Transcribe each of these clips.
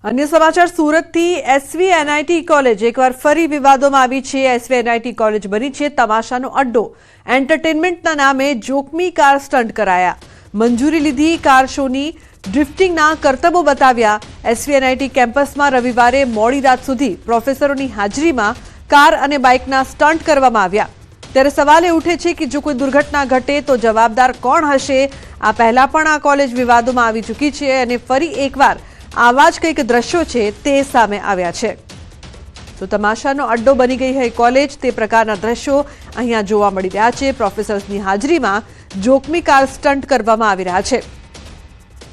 अन्य समाचार सूरतथी SVNIT college एकवार फरी विवादों में आवी छे। SVNIT कॉलेज बनी छे तमाशानो अड्डो। एंटरटेनमेंटना नामे जोखमी कार स्टंट कराया। मंजूरी लीधी कार शोनी ड्रिफ्टिंगना करतबो बताव्या। SVNIT केम्पसमां रविवारे मोडी रात सुधी प्रोफेसरोनी हाजरीमां कार अने बाइकना स्टंट करवामां आव्या। त्यारे सवाल उठे छे कि जो कोई दुर्घटना घटे तो जवाबदार कोण हशे। आ पहला पण आ कॉलेज विवादोमां आवी चूकी छे अने फरी एकवार आवा ज कंईक दृश्यो छे ते सामे आव्या छे। तो तमाशानो अड्डो बनी गई है कॉलेज। ते प्रकारना दृश्यो अहींया जोवा मळी रह्या छे। प्रोफेसर्सनी हाजरीमां जोखमी कार स्टंट करवामां आवी रह्या छे।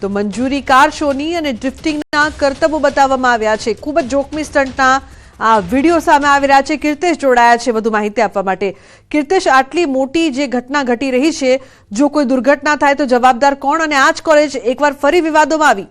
तो मंजूरी कार शोनी अने ड्रिफ्टिंगना करतबो बताववामां आव्या छे। खूब ज जोखमी स्टंटना आ विडियो सामे आवी रह्या छे। कीर्तेश जोड़ाया छे વધુ माहिती आपवा माटे। कीर्तेश, आटली मोटी जे घटना घटी रही छे, जो कोई दुर्घटना थाय तो जवाबदार कोण अने आज कॉलेज एकवार फरी विवादोमां आवी?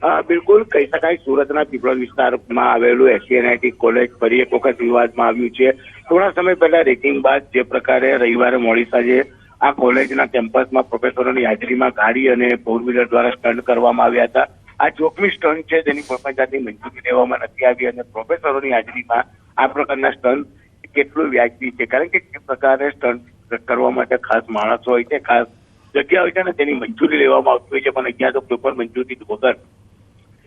बिल्कुल कही शकाय सूरतना पीपलोद विस्तारमां आवेलुं SVNIT कॉलेज फरी एक वखत विवादमां आव्युं छे। थोड़ा समय पहला रेकिंग बाद जे प्रकारे रविवारे मोडी सांजे आ कॉलेजना केम्पसमां प्रोफेसरोनी हाजरीमां गाड़ी अने फोर व्हीलर द्वारा स्टंट करवामां आव्या हता। आ जोखमी स्टंट छे जेनी कोईपण जातनी मंजूरी लेवामां नथी आवी अने प्रोफेसरोनी हाजरीमां आ प्रकारना स्टंट કેટલું વ્યાજબી છે, કારણ કે જે પ્રકારે સ્ટંટ કરવા માટે ખાસ માણસો હોય છે, ખાસ જગ્યા હોય છે ને તેની મંજૂરી લેવામાં આવતી હોય છે, પણ અહીંયા તો કોઈ પણ મંજૂરી વગર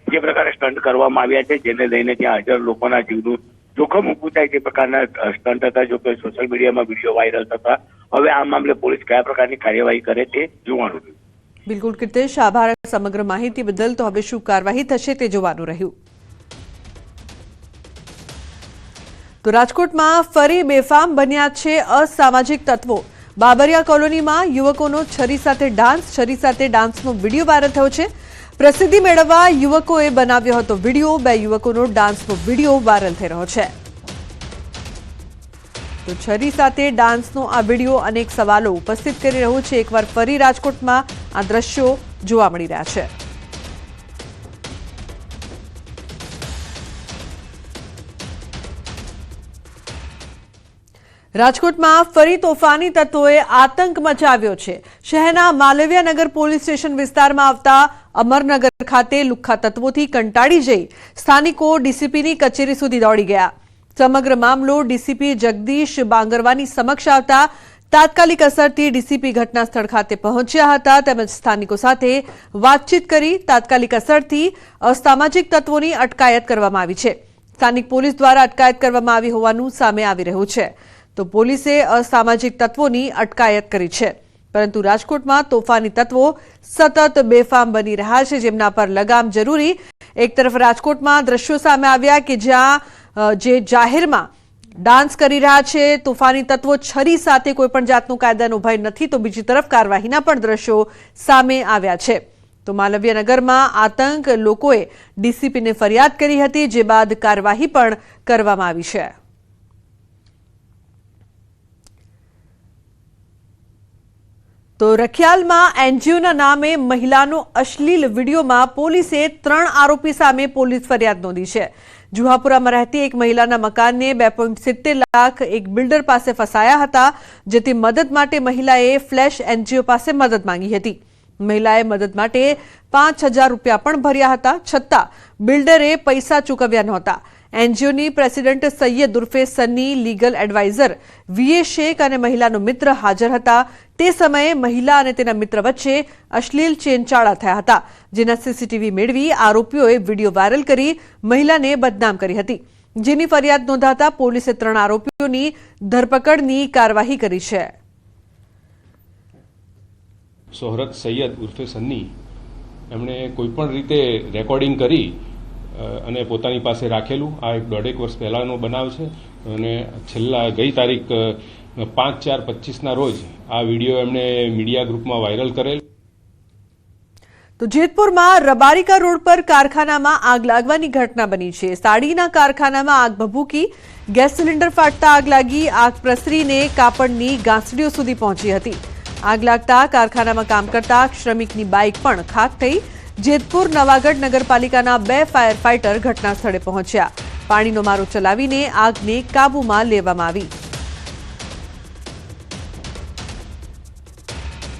જે પ્રકારે સ્ટંટ કરવામાં આવ્યા છે જેને લઈને ત્યાં હાજર લોકોના જીવનું જોખમ ઊભું થાય તે પ્રકારના સ્ટંટ હતા। જો કે સોશિયલ મીડિયામાં વિડીયો વાયરલ થતા હવે આ મામલે પોલીસ કયા પ્રકારની કાર્યવાહી કરે તે જોવાનું રહ્યું। બિલકુલ કીર્તેશ, આભાર સમગ્ર માહિતી બદલ। તો હવે શું કાર્યવાહી થશે તે જોવાનું રહ્યું। તો રાજકોટમાં ફરી બેફામ બન્યા છે અસામાજિક તત્વો। બાબરિયા કોલોનીમાં યુવકોનો છરી સાથે ડાન્સનો વિડીયો વાયરલ થયો છે। પ્રસિદ્ધિ મેળવવા યુવકોએ બનાવ્યો હતો વિડીયો। બે યુવકોનો ડાન્સનો વિડીયો વાયરલ થઈ રહ્યો છે। તો છરી સાથે ડાન્સનો આ વિડીયો અનેક સવાલો ઉપસ્થિત કરી રહ્યો છે। એકવાર ફરી રાજકોટમાં આ દ્રશ્યો જોવા મળી રહ્યા છે। રાજકોટમાં ફરી તોફાની તત્વોએ આતંક મચાવ્યો છે। શહેરના માલવીયાનગર પોલીસ સ્ટેશન વિસ્તારમાં આવતા અમરનગર ખાતે લુખ્ખા તત્વોથી કંટાળી જઈ સ્થાનિકો ડીસીપીની કચેરી સુધી દોડી ગયા। સમગ્ર મામલો ડીસીપી જગદીશ બાંગરવાની સમક્ષ આવતા તાત્કાલિક અસરથી ડીસીપી ઘટના સ્થળ ખાતે પહોંચ્યા હતા તેમજ સ્થાનિકો સાથે વાતચીત કરી તાત્કાલિક અસરથી અસામાજિક તત્વોની અટકાયત કરવામાં આવી છે। સ્થાનિક પોલીસ દ્વારા અટકાયત કરવામાં આવી હોવાનું સામે આવી રહ્યું છે। तो પોલીસે અસામાજિક તત્વોની અટકાયત કરી છે, પરંતુ રાજકોટમાં તોફાની તત્વો સતત બેફામ બની રહ્યા છે જેમના પર લગામ જરૂરી। એક તરફ રાજકોટમાં દ્રશ્યો સામે આવ્યા કે જ્યાં જે જાહેરમાં ડાન્સ કરી રહ્યા છે તોફાની તત્વો છરી સાથે કોઈપણ જાતનો કાયદાનો ભય નથી, તો બીજી તરફ કાર્યવાહીના પણ દ્રશ્યો સામે આવ્યા છે। તો માલવીયાનગરમાં આતંક લોકોએ ડીસીપીને ફરિયાદ કરી હતી, જે બાદ કાર્યવાહી પણ કરવામાં આવી છે। तो रखियालमां एनजीओना नामे महिलानो अश्लील विडियोमां पोलीसे 3 आरोपी सामे पोलीस फरियाद नोंधी छे। जुहापुरामां रहती एक महिलाना मकानने 2.70 लाख एक बिल्डर पासे फसाया हता, जेथी मदद माटे महिलाए फ्लेश एनजीओ पासे मदद मांगी हती। महिलाए मदद माटे 5000 रूपिया पण भर्या हता, छतां बिल्डरे पैसा चूकव्या नहोता। एनजीओनी प्रेसिडेंट सैयद उर्फे Sunny, legal adviser VA Shaikh अने महिलानो मित्र हाजर हता। ते समये महिला अने तेना मित्र वच्चे अश्लील चेनचाळा थया हता, जेना सीसीटीवी मेळवी आरोपीओए विडियो वायरल करी महिलाने बदनाम करी हती, जेनी फरियाद नोंधाता पोलीसे 3 आरोपीओनी धरपकड़नी कार्यवाही करी छे। सोहरत सैयद उर्फे सन्नी एमणे कोईपण रीते रेकॉर्डिंग करी અને પોતાની પાસે રાખેલું। આ એક 1.5 વર્ષ પહેલાંનો બનાવ છે અને છેલ્લા ગઈ તારીખ 5/4/25ના રોજ આ વિડીયો એમણે મીડિયા ગ્રુપમાં વાયરલ કરેલ। તો જેતપુરમાં રબારિકા રોડ પર કારખાનામાં આગ લાગવાની ઘટના બની છે। સાડીના કારખાનામાં આગ ભભૂકી, ગેસ સિલિન્ડર ફાટતા આગ લાગી। આગ પ્રસરીને કાપડની ગાંસડીઓ સુધી પહોંચી હતી। આગ લાગતા કારખાનામાં કામ કરતા શ્રમિકની બાઇક પણ ખાક થઈ। જેતપુર નવાગઢ નગરપાલિકાના 2 ફાયર ફાઇટર ઘટના સ્થળે પહોંચ્યા। પાણીનો મારો ચલાવીને આગને કાબૂમાં લેવામાં આવી।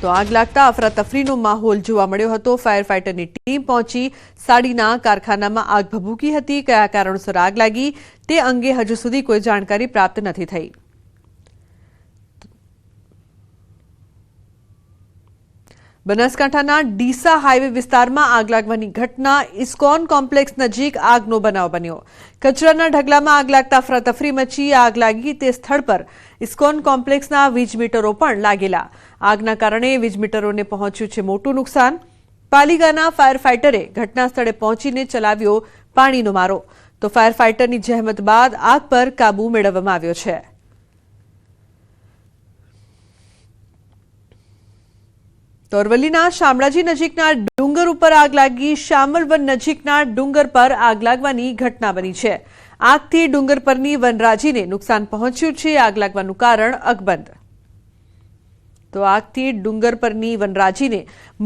તો આગ લાગતા અફરાતફરીનો માહોલ જોવા મળ્યો હતો। ફાયર ફાઇટરની ટીમ પહોંચી સાડીના કારખાનામાં આગ ભભૂકી હતી। કયા કારણોસર આગ લાગી તે અંગે હજુ સુધી કોઈ જાણકારી પ્રાપ્ત નથી થઈ। બનાસકાંઠાના ડીસા હાઈવે વિસ્તારમાં આગ લાગવાની ઘટના। ઇસ્કોન કોમ્પ્લેક્સ નજીક આગનો બનાવ બન્યો। કચરાના ઢગલામાં આગ લાગતા અફરાતફરી મચી। આગ લાગી તે સ્થળ પર ઇસ્કોન કોમ્પ્લેક્સના વીજ મીટરો પણ લાગેલા। આગના કારણે વીજ મીટરોને પહોંચ્યું છે મોટું નુકસાન। પાલિકાના ફાયર ફાઇટરે ઘટના સ્થળે પહોંચીને ચલાવ્યો પાણીનો મારો। તો ફાયર ફાઇટરની જહેમત બાદ આગ પર કાબુ મેળવવામાં આવ્યો છે। તો અરવલ્લીના શામળાજી નજીકના ડુંગર ઉપર આગ લાગી। શામલવન નજીકના ડુંગર પર આગ લાગવાની ઘટના બની છે। આગથી ડુંગર પરની વનરાજીને નુકસાન પહોંચ્યું છે। આગ લાગવાનું કારણ અકબંધ। તો આગથી ડુંગર પરની વનરાજીને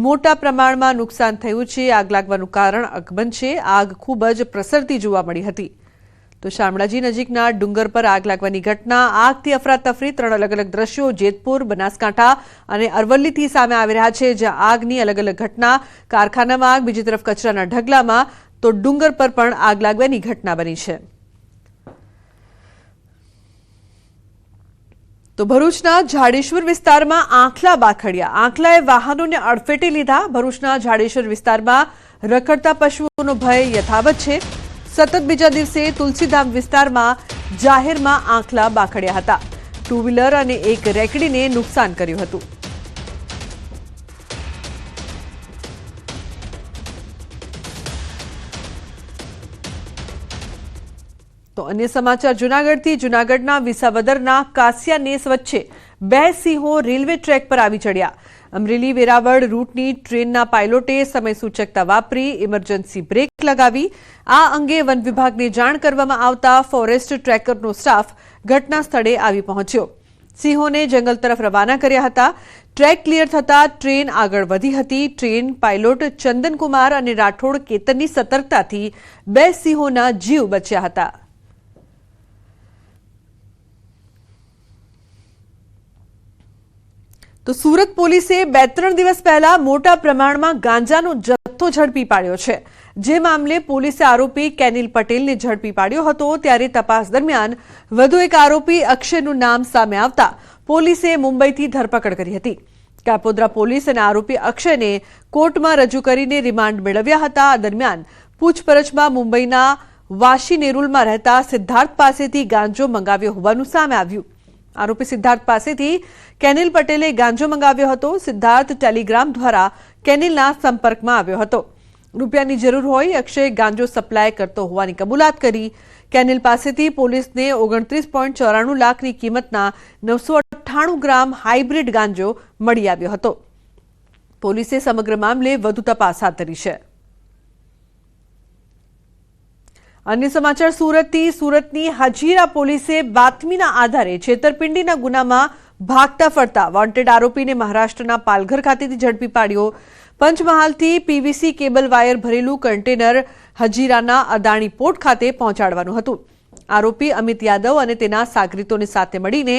મોટા પ્રમાણમાં નુકસાન થયું છે। આગ લાગવાનું કારણ અકબંધ છે। આગ ખૂબ જ પ્રસરતી જોવા મળી હતી। તો શામળાજી નજીકના ડુંગર પર આગ લાગવાની ઘટના। આગથી અફરાતફરી 3 અલગ અલગ દ્રશ્યો જેતપુર, બનાસકાંઠા અને અરવલ્લીથી સામે આવી રહ્યા છે, જ્યાં આગની અલગ અલગ ઘટના। કારખાનામાં આગ, બીજી તરફ કચરાના ઢગલામાં, તો ડુંગર પર પણ આગ લાગવાની ઘટના બની છે। તો ભરૂચના ઝાડેશ્વર વિસ્તારમાં આંખલા બાખડ્યા। આંખલાએ વાહનોને અડફેટે લીધા। ભરૂચના ઝાડેશ્વર વિસ્તારમાં રખડતા પશુઓનો ભય યથાવત છે। સતત બીજા દિવસે તુલસીધામ વિસ્તારમાં જાહેરમાં આંખલા બાખડ્યા હતા। 2 વ્હીલર અને એક રેકડીને નુકસાન કર્યું હતું। તો અન્ય સમાચાર જૂનાગઢથી। જૂનાગઢના વિસાવદરના કાસિયાનેસ વચ્ચે 2 સિંહો રેલવે ટ્રેક પર આવી ચડ્યા। અમરેલી વેરાવળ રૂટની ટ્રેનના પાયલોટે સમય સૂચકતા વાપરી ઇમરજન્સી બ્રેક લગાવી। આ અંગે વન વિભાગને જાણ કરવામાં આવતા ફોરેસ્ટ ટ્રેકરનો સ્ટાફ ઘટના સ્થળે આવી પહોંચ્યો। સિંહોને જંગલ તરફ રવાના કર્યા હતા। ટ્રેક ક્લિયર થતા ટ્રેન આગળ વધી હતી। ટ્રેન પાયલોટ ચંદનકુમાર અને રાઠોડ કેતનની સતર્કતાથી 2 સિંહોના જીવ બચ્યા હતા। તો સુરત પોલીસે 2-3 દિવસ પહેલા મોટા પ્રમાણમાં ગાંજાનો જથ્થો ઝડપી પાડ્યો છે। જે મામલે પોલીસે આરોપી કેનિલ પટેલને ઝડપી પાડ્યો હતો। ત્યારે તપાસ દરમિયાન વધુ એક આરોપી અક્ષયનું નામ સામે આવતા પોલીસે મુંબઈથી ધરપકડ કરી હતી। કાપોદ્રા પોલીસ અને આરોપી અક્ષયને કોર્ટમાં રજૂ કરીને રિમાન્ડ મેળવ્યા હતા। આ દરમિયાન પૂછપરછમાં મુંબઈના વાશી નેરુલમાં રહેતા સિદ્ધાર્થ પાસેથી ગાંજો મંગાવ્યો હોવાનું સામે આવ્યું। આરોપી સિદ્ધાર્થ પાસેથી કેનિલ પટેલે ગાંજો મંગાવ્યો હતો। સિદ્ધાર્થ ટેલિગ્રામ દ્વારા કેનિલના સંપર્કમાં આવ્યો હતો। રૂપિયાની જરૂર હોય અક્ષય ગાંજો સપ્લાય કરતો હોવાની કબૂલાત કરી। કેનિલ પાસેથી પોલીસને 29.94 લાખની કિંમતના 998 ગ્રામ હાઇબ્રિડ ગાંજો મળી આવ્યો હતો। પોલીસે સમગ્ર મામલે વધુ તપાસ હાથ ધરી છે। અન્ય સમાચાર સુરતથી। સુરતની હજીરા પોલીસે બાતમીના આધારે છેતરપિંડીના ગુનામાં ભાગતા ફરતા વોન્ટેડ આરોપીને મહારાષ્ટ્રના પાલઘર ખાતેથી ઝડપી પાડ્યો। પંચમહાલથી પીવીસી કેબલ વાયર ભરેલું કન્ટેનર હજીરાના અદાણી પોર્ટ ખાતે પહોંચાડવાનું હતું। આરોપી અમિત યાદવ અને તેના સાગરીતોને સાથે મળીને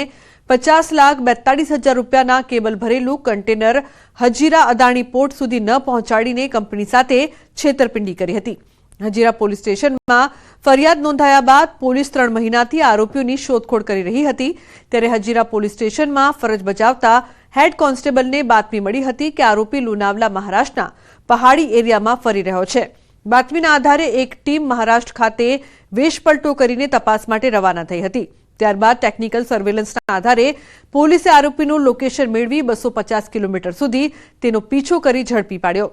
50,42,000 રૂપિયાના કેબલ ભરેલું કન્ટેનર હજીરા અદાણી પોર્ટ સુધી ન પહોંચાડીને કંપની સાથે છેતરપિંડી કરી હતી। હજીરા પોલીસ સ્ટેશનમાં ફરિયાદ નોંધાયા બાદ પોલીસ 3 મહિનાથી આરોપીઓની શોધખોળ કરી રહી હતી। ત્યારે હજીરા પોલીસ સ્ટેશનમાં ફરજ બજાવતા હેડ કોન્સ્ટેબલને બાતમી મળી હતી કે આરોપી લુણાવલા મહારાષ્ટ્રના પહાડી એરિયામાં ફરી રહ્યો છે। બાતમીના આધારે એક ટીમ મહારાષ્ટ્ર ખાતે વેશપલટો કરીને તપાસ માટે રવાના થઈ હતી। ત્યારબાદ ટેકનિકલ સર્વેલન્સના આધારે પોલીસે આરોપીનું લોકેશન મેળવી 250 કિલોમીટર સુધી તેનો પીછો કરી ઝડપી પાડ્યો।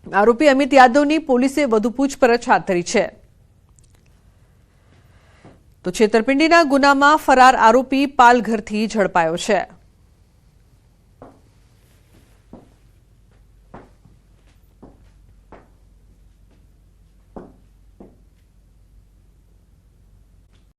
આરોપી અમિત યાદવની પોલીસે વધુ પૂછપરછ હાથ ધરી છે। તો છેતરપિંડીના ગુનામાં ફરાર આરોપી પાલઘરથી ઝડપાયો છે।